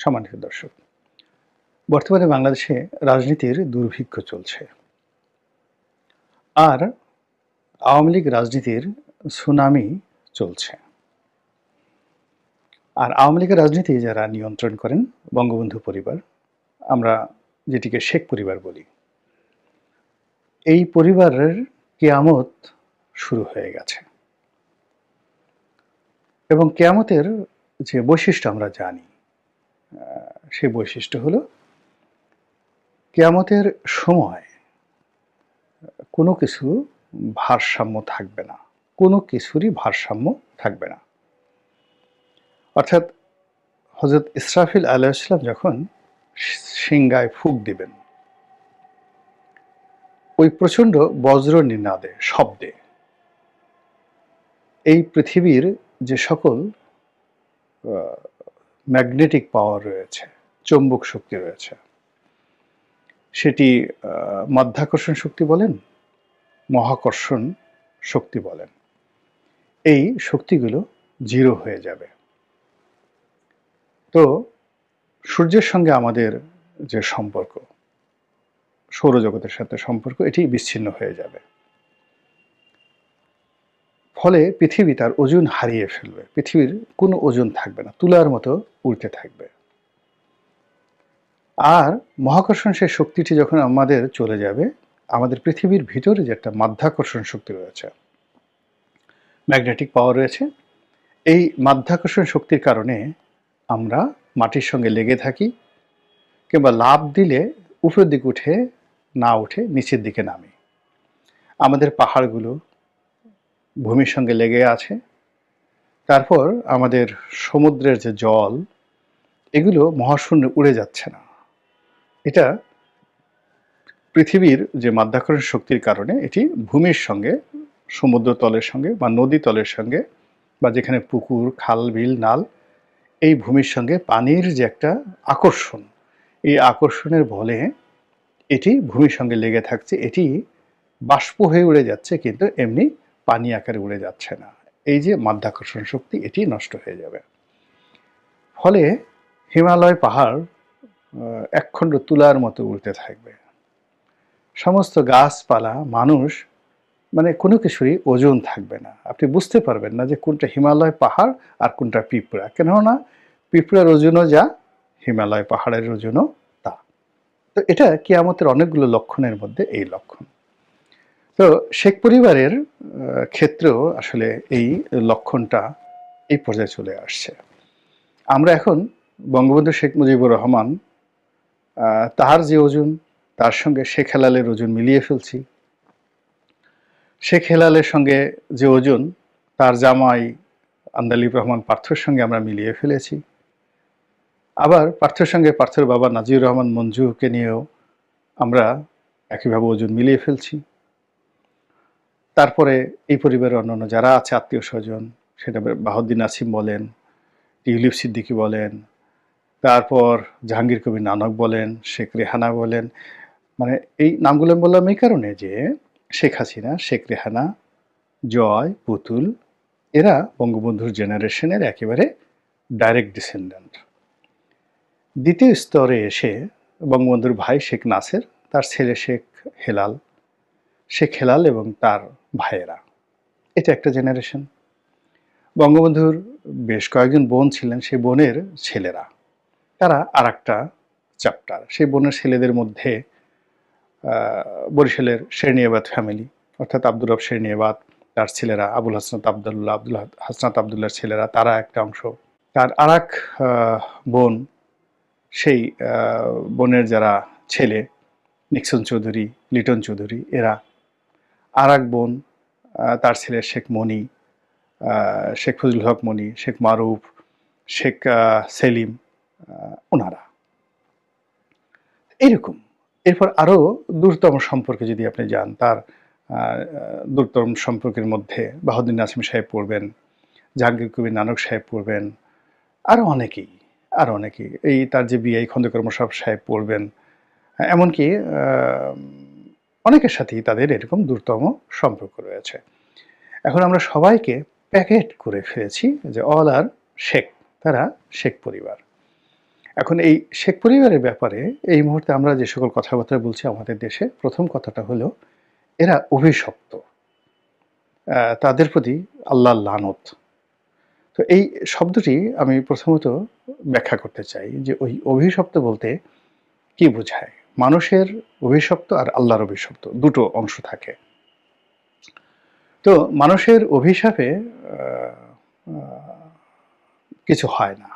সম্মানিত দর্শক, বর্তমানে বাংলাদেশে রাজনীতির দুর্ভিক্ষ চলছে। আর আওয়ামী লীগ রাজনীতির সুনামি চলছে। আর আওয়ামী লীগের রাজনীতি যারা নিয়ন্ত্রণ করেন, বঙ্গবন্ধু পরিবার, আমরা যেটিকে শেখ পরিবার বলি, এই পরিবারের কিয়ামত শুরু হয়ে গেছে। এবং কিয়ামতের যে বৈশিষ্ট্য আমরা জানি, সেই বৈশিষ্ট্য হলো কিয়ামতের সময় কোনো কিছু ভারসাম্য থাকবে না, কোনো কিছুরই ভারসাম্য থাকবে না। অর্থাৎ হযরত ইসরাফিল আলাইহিস সালাম যখন সিংগায় ফুঁক দিবেন, ওই প্রচণ্ড বজ্র নিনাদে, শব্দে এই পৃথিবীর যে সকল ম্যাগনেটিক পাওয়ার রয়েছে, চৌম্বক শক্তি রয়েছে, সেটি মাধ্যাকর্ষণ শক্তি বলেন, মহাকর্ষণ শক্তি বলেন, এই শক্তিগুলো জিরো হয়ে যাবে। তো সূর্যের সঙ্গে আমাদের যে সম্পর্ক, সৌরজগতের সাথে সম্পর্ক, এটি বিচ্ছিন্ন হয়ে যাবে। ফলে পৃথিবী তার ওজন হারিয়ে ফেলবে, পৃথিবীর কোনো ওজন থাকবে না, তুলার মতো উল্টে থাকবে। আর মহাকর্ষণ সেই শক্তিটি যখন আমাদের চলে যাবে, আমাদের পৃথিবীর ভিতরে যে একটা মাধ্যাকর্ষণ শক্তি রয়েছে, ম্যাগনেটিক পাওয়ার রয়েছে, এই মাধ্যাকর্ষণ শক্তির কারণে আমরা মাটির সঙ্গে লেগে থাকি, কিংবা লাফ দিলে উপরের দিকে উঠে না উঠে নিচের দিকে নামি। আমাদের পাহাড়গুলো ভূমির সঙ্গে লেগে আছে। তারপর আমাদের সমুদ্রের যে জল, এগুলো মহাশূন্যে উড়ে যাচ্ছে না। এটা পৃথিবীর যে মাধ্যাকর্ষণ শক্তির কারণে এটি ভূমির সঙ্গে, সমুদ্র তলের সঙ্গে বা নদী তলের সঙ্গে, বা যেখানে পুকুর, খাল, বিল, নাল, এই ভূমির সঙ্গে পানির যে একটা আকর্ষণ, এই আকর্ষণের বলে এটি ভূমির সঙ্গে লেগে থাকছে, এটি বাষ্প হয়ে উড়ে যাচ্ছে, কিন্তু এমনি পানি আকারে উড়ে যাচ্ছে না। এই যে মাধ্যাকর্ষণ শক্তি, এটি নষ্ট হয়ে যাবে। ফলে হিমালয় পাহাড় একখণ্ড তুলার মতো উড়তে থাকবে। সমস্ত গাছপালা, মানুষ, মানে কোনো কিছুরই ওজন থাকবে না। আপনি বুঝতে পারবেন না যে কোনটা হিমালয় পাহাড় আর কোনটা পিঁপড়া। কেননা পিঁপড়ার ওজনও যা, হিমালয় পাহাড়ের ওজনও তা। তো এটা কিয়ামতের অনেকগুলো লক্ষণের মধ্যে এই লক্ষণ। তো শেখ পরিবারের ক্ষেত্রেও আসলে এই লক্ষণটা এই পর্যায়ে চলে আসছে। আমরা এখন বঙ্গবন্ধু শেখ মুজিবুর রহমান, তার যে ওজন, তার সঙ্গে শেখ হেলালের ওজন মিলিয়ে ফেলছি। শেখ হেলালের সঙ্গে যে ওজন, তার জামাই আন্দালিব রহমান পার্থর সঙ্গে আমরা মিলিয়ে ফেলেছি। আবার পার্থর সঙ্গে পার্থর বাবা নাজির রহমান মঞ্জুকে নিয়েও আমরা একইভাবে ওজন মিলিয়ে ফেলছি। তারপরে এই পরিবারের অন্যান্য যারা আছে আত্মীয় স্বজন, সেটা বাহাউদ্দিন আসিম বলেন, টিউলিপ সিদ্দিকী বলেন, তারপর জাহাঙ্গীর কবির নানক বলেন, শেখ রেহানা বলেন, মানে এই নামগুলো বললাম এই কারণে যে শেখ হাসিনা, শেখ রেহানা, জয়, পুতুল, এরা বঙ্গবন্ধুর জেনারেশনের একেবারে ডাইরেক্ট ডিসেন্ডেন্ট। দ্বিতীয় স্তরে এসে বঙ্গবন্ধুর ভাই শেখ নাসের, তার ছেলে শেখ হেলাল, শেখ হেলাল এবং তার ভাইয়েরা, এটা একটা জেনারেশন। বঙ্গবন্ধুর বেশ কয়েকজন বোন ছিলেন, সেই বোনের ছেলেরা, তারা আর একটা চ্যাপ্টার। সেই বোনের ছেলেদের মধ্যে বরিশালের শেরনিয়াবাদ ফ্যামিলি, অর্থাৎ আব্দুর রব শেরনিয়াবাদ, তার ছেলেরা, আবুল হাসনাত আবদুল্লাহ, হাসনাত আবদুল্লাহর ছেলেরা, তারা একটা অংশ। তার আর এক বোন, সেই বোনের যারা ছেলে, নিক্সন চৌধুরী, লিটন চৌধুরী, এরা। আর এক বোন, তার ছেলে শেখ মনি, শেখ ফজলুল হক মনি, শেখ মারুফ, শেখ সেলিম, ওনারা এইরকম। এরপর আরও দূরতম সম্পর্কে যদি আপনি যান, তার দূরতম সম্পর্কের মধ্যে বাহাউদ্দিন নাসিম সাহেব পড়বেন, জাহাঙ্গীর কবির নানক সাহেব পড়বেন, আরও অনেকেই, আরও অনেকেই, এই তার যে বিআই খন্দকার মোশাররফ সাহেব পড়বেন, এমনকি অনেকের সাথেই তাদের এরকম দূরতম সম্পর্ক রয়েছে। এখন আমরা সবাইকে প্যাকেট করে ফেলেছি যে অল আর শেখ, তারা শেখ পরিবার। এখন এই শেখ পরিবারের ব্যাপারে এই মুহূর্তে আমরা যে সকল কথাবার্তা বলছি আমাদের দেশে, প্রথম কথাটা হলো এরা অভিশপ্ত। তাদের প্রতি আল্লাহর লানত। তো এই শব্দটি আমি প্রথমত ব্যাখ্যা করতে চাই যে ওই অভিশপ্ত বলতে কি বোঝায়? মানুষের অভিশপ্ত আর আল্লাহর অভিশপ্ত দুটো অংশ থাকে। তো মানুষের অভিশাপে আ কিছু হয় না।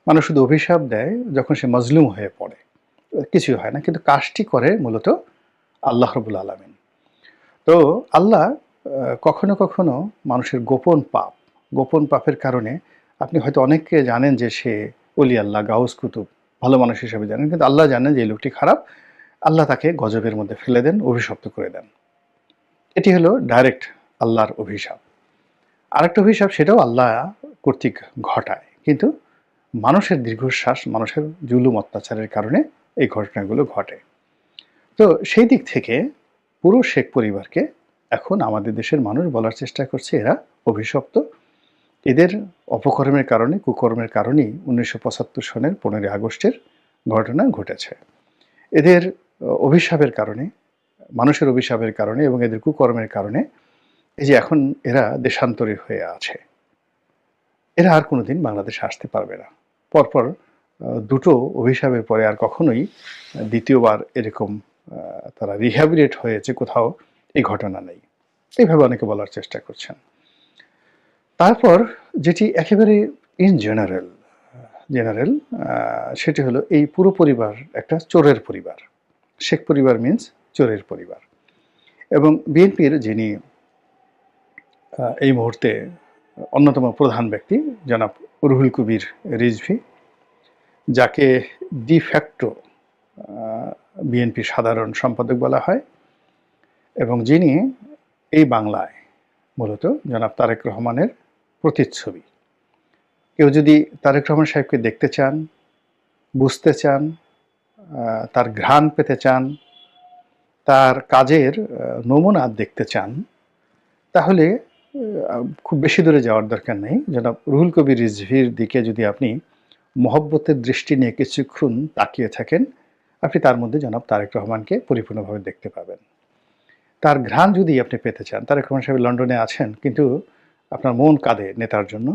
মানুষ শুধু অভিশাপ দেয় যখন সে মজলুম হয়ে পড়ে। কিছুই হয় না। কিন্তু কাজটি করে মূলত আল্লাহ রাব্বুল আলামিন। তো আল্লাহ কখনো, কখনো মানুষের গোপন পাপের কারণে আপনি হয়তো অনেককে জানেন যে সে অলি আল্লাহ, গাউস কুতুব, ভালো মানুষ হিসেবে জানেন। কিন্তু আল্লাহ জানেন যে এই লোকটি খারাপ। আল্লাহ তাকে গজবের মধ্যে ফেলে দেন, অভিশপ্ত করে দেন। এটি হলো ডাইরেক্ট আল্লাহর অভিশাপ। আরেকটা অভিশাপ সেটাও আল্লাহ কর্তৃক ঘটায়। কিন্তু মানুষের দীর্ঘশ্বাস, মানুষের জুলুম অত্যাচারের কারণে এই ঘটনাগুলো ঘটে। তো সেই দিক থেকে পুরো শেখ পরিবারকে এখন আমাদের দেশের মানুষ বলার চেষ্টা করছে এরা অভিশপ্ত। এদের অপকর্মের কারণে, কুকর্মের কারণেই ১৯৭৫ সনের ১৫ই আগস্টের ঘটনা ঘটেছে। এদের অভিশাপের কারণে, মানুষের অভিশাপের কারণে এবং এদের কুকর্মের কারণে এই যে এখন এরা দেশান্তরী হয়ে আছে। এরা আর কোনোদিন বাংলাদেশে আসতে পারবে না। পরপর দুটো অভিশাপের পরে আর কখনোই দ্বিতীয়বার এরকম তারা রিহ্যাবিলিটেট হয়েছে কোথাও, এই ঘটনা নেই। এইভাবে অনেকে বলার চেষ্টা করছেন। তারপর যেটি একেবারে ইন জেনারেল সেটি হলো এই পুরো পরিবার একটা চোরের পরিবার। শেখ পরিবার মিন্স চোরের পরিবার। এবং বিএনপির যিনি এই মুহূর্তে অন্যতম প্রধান ব্যক্তি জনাব রুহুল কবির রিজভী, যাকে ডি ফ্যাক্টো বিএনপির সাধারণ সম্পাদক বলা হয় এবং যিনি এই বাংলায় মূলত জনাব তারেক রহমানের প্রতিচ্ছবি। কেউ যদি তারেক রহমান সাহেবকে দেখতে চান, বুঝতে চান, তার ঘ্রাণ পেতে চান, তার কাজের নমুনা দেখতে চান, তাহলে খুব বেশি দূরে যাওয়ার দরকার নেই। জনাব রুহুল কবির রিজভীর দিকে যদি আপনি মহব্বতের দৃষ্টি নিয়ে কিছুক্ষণ তাকিয়ে থাকেন, আপনি তার মধ্যে জনাব তারেক রহমানকে পরিপূর্ণভাবে দেখতে পাবেন। তার ঘ্রাণ যদি আপনি পেতে চান, তারেক রহমান সাহেব লন্ডনে আছেন কিন্তু আপনার মন কাঁদে নেতার জন্য,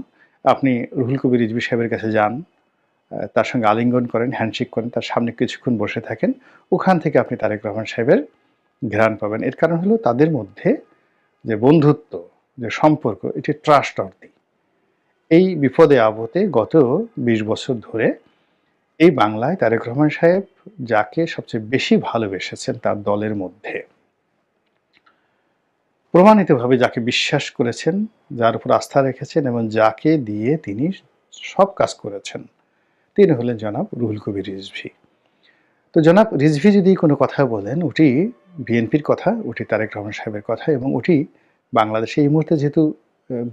আপনি রুহুল কবির রিজভী সাহেবের কাছে যান, তার সঙ্গে আলিঙ্গন করেন, হ্যান্ডশেক করেন, তার সামনে কিছুক্ষণ বসে থাকেন, ওখান থেকে আপনি তারেক রহমান সাহেবের ঘ্রাণ পাবেন। এর কারণ হলো তাদের মধ্যে যে বন্ধুত্ব, যে সম্পর্ক, এটি ট্রাস্টওয়ার্দি। এই বিপদে আপদে গত ২০ বছর ধরে এই বাংলায় তারেক রহমান সাহেব যাকে সবচেয়ে বেশি ভালোবেসেছেন তার দলের মধ্যে, প্রমাণিতভাবে যাকে বিশ্বাস করেছেন, যার উপর আস্থা রেখেছেন এবং যাকে দিয়ে তিনি সব কাজ করেছেন, তিনি হলেন জনাব রুহুল কবির রিজভী। তো জনাব রিজভী যদি কোনো কথা বলেন, ওটি বিএনপির কথা, ওটি তারেক রহমান সাহেবের কথা এবং ওটি বাংলাদেশে এই মুহূর্তে যেহেতু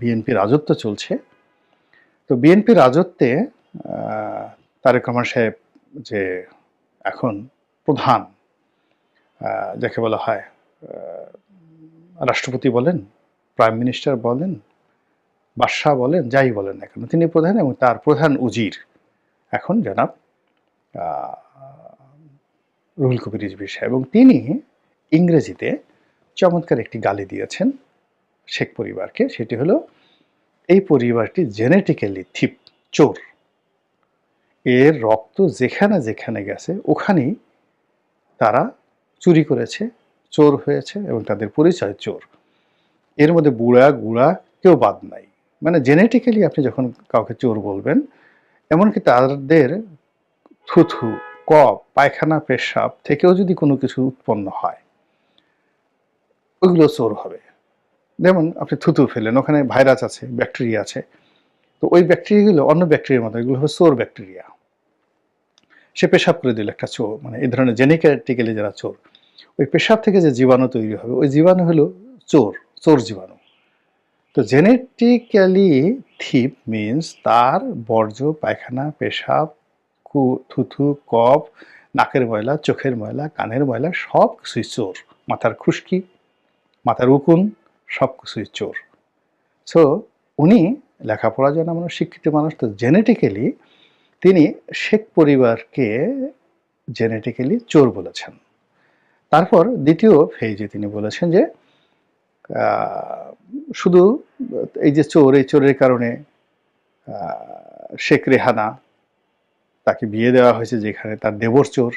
বিএনপির রাজত্ব চলছে, তো বিএনপির রাজত্বে তারেক রহমান সাহেব যে এখন প্রধান, যাকে বলা হয় রাষ্ট্রপতি বলেন, প্রাইম মিনিস্টার বলেন, বাদশাহ বলেন, যাই বলেন না কেন, তিনি প্রধান এবং তার প্রধান উজির এখন জনাব রুহুল কবির রিজভী সাহেব। এবং তিনি ইংরেজিতে চমৎকার একটি গালি দিয়েছেন শেখ পরিবারকে। সেটি হলো এই পরিবারটি জেনেটিক্যালি থিপ, চোর। এর রক্ত যেখানে যেখানে গেছে ওখানেই তারা চুরি করেছে, চোর হয়েছে এবং তাদের পরিচয় চোর। এর মধ্যে বুড়া গুড়া কেউ বাদ নাই। মানে জেনেটিক্যালি আপনি যখন কাউকে চোর বলবেন, এমনকি তাদের থুথু, কফ, পায়খানা, পেশাব থেকেও যদি কোনো কিছু উৎপন্ন হয়, ওইগুলো চোর হবে। যেমন আপনি থুতু ফেলেন, ওখানে ভাইরাস আছে, ব্যাকটেরিয়া আছে, তো ওই ব্যাকটেরিয়াগুলো অন্য ব্যাকটেরিয়ার মতো, এগুলো হলো চোর ব্যাকটেরিয়া। সে পেশাব করে দিল একটা চোর, মানে এই ধরনের জেনেটিক্যালি যারা চোর, ওই পেশাব থেকে যে জীবাণু তৈরি হবে, ওই জীবাণু হলো চোর জীবাণু। তো জেনেটিক্যালি থিপ মিন্স তার বর্জ্য, পায়খানা, পেশাব, থুথু, কফ, নাকের ময়লা, চোখের ময়লা, কানের ময়লা সব কিছুই চোর। মাথার খুশকি, মাথার উকুন, সব কিছুই চোর। সো উনি লেখাপড়া জানা মানুষ, শিক্ষিত মানুষ, তো জেনেটিক্যালি তিনি শেখ পরিবারকে জেনেটিক্যালি চোর বলেছেন। তারপর দ্বিতীয় ফেজে তিনি বলেছেন যে শুধু এই যে চোর, এই চোরের কারণে শেখ রেহানা তাকে বিয়ে দেওয়া হয়েছে যেখানে তার দেবর চোর,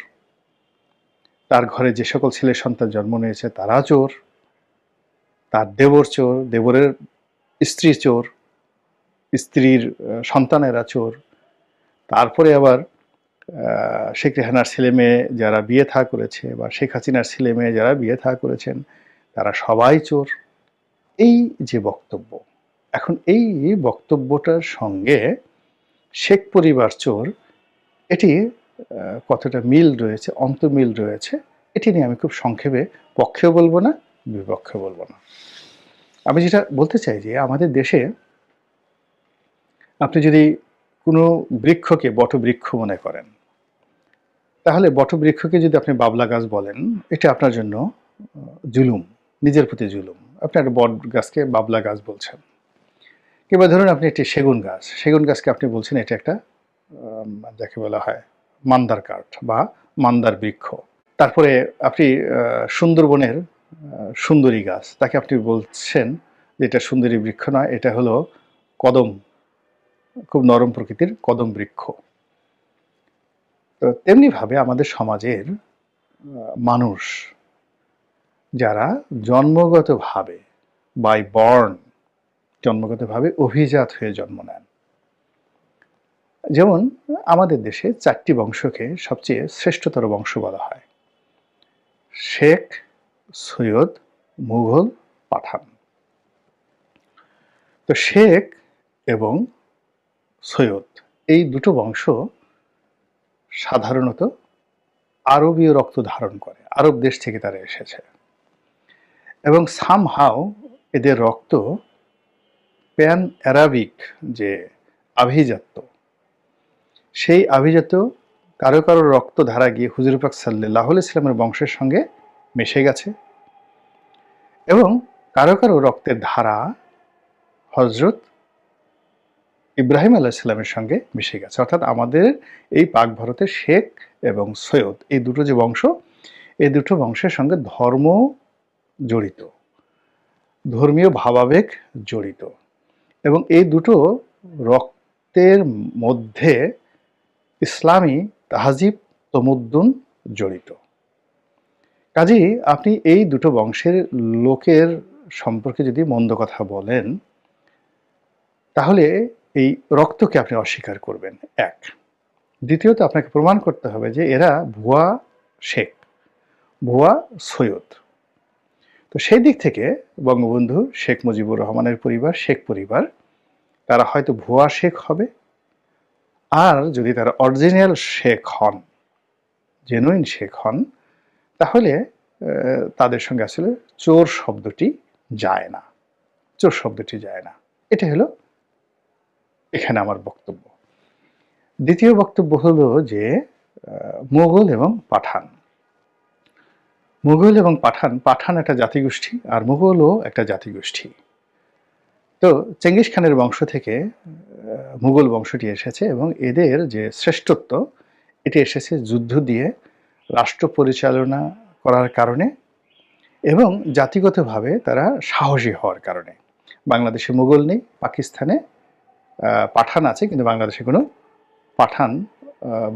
তার ঘরে যে সকল ছেলে সন্তান জন্ম নিয়েছে তারা চোর, তার দেবর চোর, দেবরের স্ত্রী চোর, স্ত্রীর সন্তানেরা চোর। তারপরে আবার শেখ রেহানার ছেলে মেয়ে যারা বিয়ে থা করেছে বা শেখ হাসিনার ছেলে মেয়ে যারা বিয়ে থা করেছেন তারা সবাই চোর। এই যে বক্তব্য, এখন এই বক্তব্যটার সঙ্গে শেখ পরিবার চোর, এটি কতটা মিল রয়েছে, অন্তর্মিল রয়েছে, এটি নিয়ে আমি খুব সংক্ষেপে পক্ষেও বলবো না, বিপক্ষেও বলবো না। আমি যেটা বলতে চাই যে আমাদের দেশে আপনি যদি কোনো বৃক্ষকে বটবৃক্ষ মনে করেন, তাহলে বটবৃক্ষকে যদি আপনি বাবলা গাছ বলেন, এটা আপনার জন্য জুলুম, নিজের প্রতি জুলুম। আপনি একটা বট গাছকে বাবলা গাছ বলছেন। কিংবা ধরুন আপনি একটি সেগুন গাছ, সেগুন গাছকে আপনি বলছেন এটা একটা যাকে বলা হয় মান্দার কাঠ বা মান্দার বৃক্ষ। তারপরে আপনি সুন্দরবনের সুন্দরী গাছ, তাকে আপনি বলছেন যে এটা সুন্দরী বৃক্ষ নয়, এটা হলো কদম, খুব নরম প্রকৃতির কদম বৃক্ষ। তো তেমনিভাবে আমাদের সমাজের মানুষ যারা জন্মগতভাবে বাই বর্ন, জন্মগতভাবে অভিজাত হয়ে জন্ম নেন, যেমন আমাদের দেশে 4টি বংশকে সবচেয়ে শ্রেষ্ঠতর বংশ বলা হয়: শেখ, সৈয়দ, মুঘল, পাঠান। তো শেখ এবং সৈয়দ এই দুটো বংশ সাধারণত আরবীয় রক্ত ধারণ করে, আরব দেশ থেকে তারা এসেছে, এবং সামহাও এদের রক্ত প্যান অ্যারাবিক যে আভিজাত্য, সেই আভিজাত্য কারো কারো রক্ত ধারা গিয়ে হুজুর পাক সাল্লাল্লাহু আলাইহি সাল্লামের বংশের সঙ্গে মিশে গেছে, এবং কারো কারো রক্তের ধারা হজরত ইব্রাহিম আলাইহিস সালামের সঙ্গে মিশে গেছে। অর্থাৎ আমাদের এই পাক ভারতের শেখ এবং সৈয়দ এই দুটো যে বংশ, এই দুটো বংশের সঙ্গে ধর্ম জড়িত, ধর্মীয় ভাবাবেগ জড়িত, এবং এই দুটো রক্তের মধ্যে ইসলামী তাহজিব তমুদ্দুন জড়িত। কাজেই আপনি এই দুটো বংশের লোকের সম্পর্কে যদি মন্দ কথা বলেন, তাহলে এই রক্তকে আপনি অস্বীকার করবেন, এক। দ্বিতীয়ত আপনাকে প্রমাণ করতে হবে যে এরা ভুয়া শেখ, ভুয়া সৈয়দ। তো সেই দিক থেকে বঙ্গবন্ধু শেখ মুজিবুর রহমানের পরিবার, শেখ পরিবার, তারা হয়তো ভুয়া শেখ হবে, আর যদি তারা অরিজিনাল শেখ হন, জেনুইন শেখ হন, তাহলে তাদের সঙ্গে আসলে চোর শব্দটি যায় না, চোর শব্দটি যায় না। এটা হলো এখানে আমার বক্তব্য। দ্বিতীয় বক্তব্য হলো যে মুঘল এবং পাঠান। মুঘল এবং পাঠান, পাঠান একটা জাতিগোষ্ঠী আর মুঘলও একটা জাতিগোষ্ঠী। তো চেঙ্গিস খানের বংশ থেকে মুঘল বংশটি এসেছে, এবং এদের যে শ্রেষ্ঠত্ব এটি এসেছে যুদ্ধ দিয়ে, রাষ্ট্র পরিচালনা করার কারণে, এবং জাতিগতভাবে তারা সাহসী হওয়ার কারণে। বাংলাদেশে মুঘল নেই, পাকিস্তানে পাঠান আছে, কিন্তু বাংলাদেশে কোনো পাঠান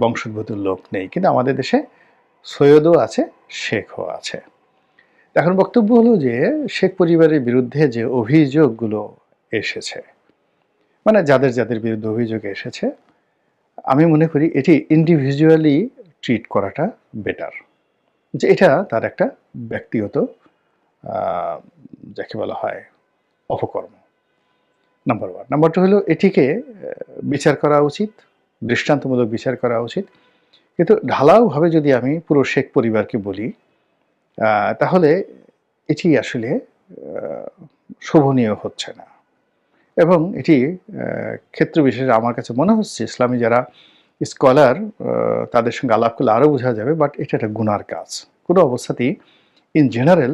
বংশোদ্ভূত লোক নেই, কিন্তু আমাদের দেশে সৈয়দও আছে, শেখও আছে। এখন বক্তব্য হলো যে শেখ পরিবারের বিরুদ্ধে যে অভিযোগগুলো এসেছে, মানে যাদের যাদের বিরুদ্ধে অভিযোগ এসেছে, আমি মনে করি এটি ইন্ডিভিজুয়ালি ট্রিট করাটা বেটার, যে এটা তার একটা ব্যক্তিগত যাকে বলা হয় অপকর্ম, নাম্বার ওয়ান। নাম্বার টু হলো এটিকে বিচার করা উচিত, দৃষ্টান্তমূলক বিচার করা উচিত, কিন্তু ঢালাওভাবে যদি আমি পুরো শেখ পরিবারকে বলি, তাহলে এটি আসলে শোভনীয় হচ্ছে না, এবং এটি ক্ষেত্র বিশেষে আমার কাছে মনে হচ্ছে ইসলামী যারা স্কলার তাদের সঙ্গে আলাপ করলে আরও বোঝা যাবে, বাট এটা একটা গুনার কাজ। কোনো অবস্থাতেই ইন জেনারেল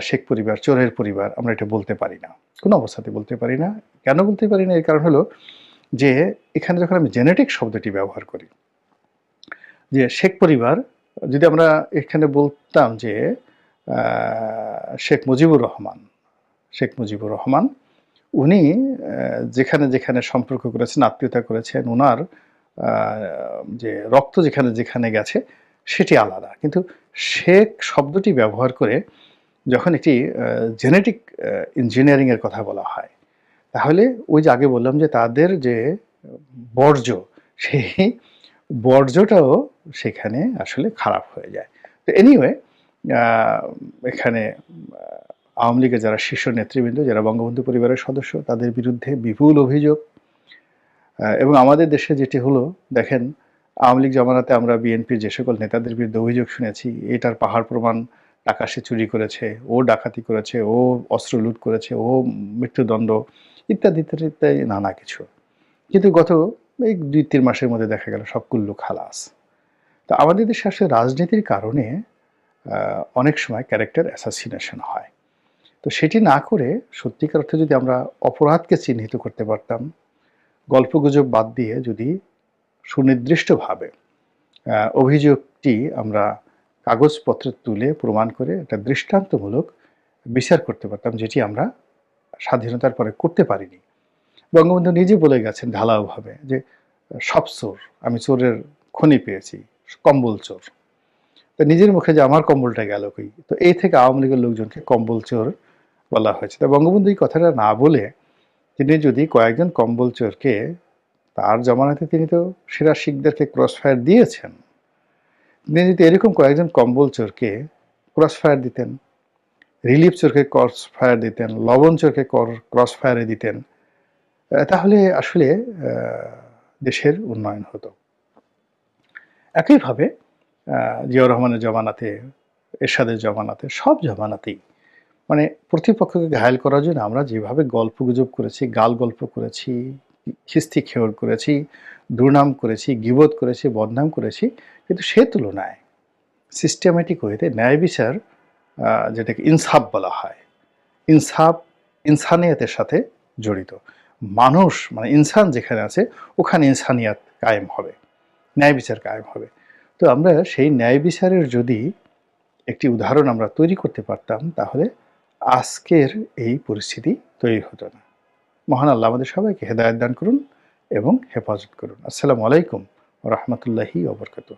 শেখ পরিবার চোরের পরিবার আমরা এটা বলতে পারি না, কোনো অবস্থাতে বলতে পারি না। কেন বলতে পারি না? এর কারণ হলো যে এখানে যখন আমি জেনেটিক শব্দটি ব্যবহার করি, যে শেখ পরিবার, যদি আমরা এখানে বলতাম যে শেখ মুজিবুর রহমান, শেখ মুজিবুর রহমান উনি যেখানে, যেখানে সম্পর্ক করেছেন, আত্মীয়তা করেছেন, উনার আ যে রক্ত যেখানে, যেখানে গেছে সেটি আলাদা। কিন্তু শেখ শব্দটি ব্যবহার করে যখন একটি জেনেটিক ইঞ্জিনিয়ারিং এর কথা বলা হয়, তাহলে ওই যে আগে বললাম যে তাদের যে বর্জ্য, সেই বর্জ্যটাও সেখানে আসলে খারাপ হয়ে যায়। তো এনিওয়ে আ এখানে আওয়ামী লীগের যারা শীর্ষ নেতৃবৃন্দ, যারা বঙ্গবন্ধু পরিবারের সদস্য, তাদের বিরুদ্ধে বিপুল অভিযোগ। এবং আমাদের দেশে যেটি হলো, দেখেন আওয়ামী লীগ জমানাতে আমরা বিএনপির যে সকল নেতাদের বিরুদ্ধে অভিযোগ শুনেছি, এটার পাহাড় প্রমাণ, টাকা সে চুরি করেছে, ও ডাকাতি করেছে, ও অস্ত্র লুট করেছে, ও মৃত্যুদণ্ড ইত্যাদি, ইত্যাদি, ইত্যাদি নানা কিছু। কিন্তু গত এই ২-৩ মাসের মধ্যে দেখা গেল সব কুল্লু খালাস। তো আমাদের দেশে আসলে রাজনীতির কারণে অনেক সময় ক্যারেক্টার অ্যাসাসিনেশন হয়। তো সেটি না করে সত্যিকার অর্থে যদি আমরা অপরাধকে চিহ্নিত করতে পারতাম, গল্পগুজব বাদ দিয়ে যদি সুনির্দিষ্টভাবে অভিযোগটি আমরা কাগজপত্রে তুলে প্রমাণ করে একটা দৃষ্টান্তমূলক বিচার করতে পারতাম, যেটি আমরা স্বাধীনতার পরে করতে পারিনি। বঙ্গবন্ধু নিজে বলে গেছেন ঢালাওভাবে যে, "সব চোর, আমি চোরের খনি পেয়েছি, কম্বল চোর।" তো নিজের মুখে যে আমার কম্বলটা গেল কই? তো এই থেকে আওয়ামী লীগের লোকজনকে কম্বল চোর বলা হয়েছে। তো বঙ্গবন্ধু এই কথাটা না বলে তিনি যদি কয়েকজন কম্বল চোরকে, তার জমানাতে তিনি তো সেরা শিখদেরকে ক্রস ফায়ার দিয়েছেন। তিনি যদি এরকম কয়েকজন কম্বল চোরকে ক্রস ফায়ার দিতেন, রিলিফ চোরকে ক্রস ফায়ার দিতেন, লবণ চোরকে ক্রস ফায়ারে দিতেন, তাহলে আসলে দেশের উন্নয়ন হতো। একইভাবে জিয়াউর রহমানের জমানাতে, এরশাদের জমানাতে, সব জমানাতেই মানে প্রতিপক্ষকে ঘায়েল করার জন্য আমরা যেভাবে গল্পগুজব করেছি, গাল গল্প করেছি, খিস্তি খেয়র করেছি, দুর্নাম করেছি, গীবত করেছি, বদনাম করেছি, কিন্তু সে তুলনায় সিস্টেমেটিক ওয়েতে ন্যায় বিচার, যেটাকে ইনসাফ বলা হয়, ইনসাফ ইনসানিয়াতের সাথে জড়িত। মানুষ মানে ইনসান যেখানে আছে ওখানে ইনসানিয়াত কায়েম হবে, ন্যায় বিচার কায়েম হবে। তো আমরা সেই ন্যায় বিচারের যদি একটি উদাহরণ আমরা তৈরি করতে পারতাম, তাহলে আজকের এই পরিস্থিতি তৈরি হতো না। মহান আল্লাহ আমাদের সবাইকে হেদায়েত দান করুন এবং হেফাজত করুন। আসসালামু আলাইকুম ওয়া রাহমাতুল্লাহি ওয়া বারাকাতুহু।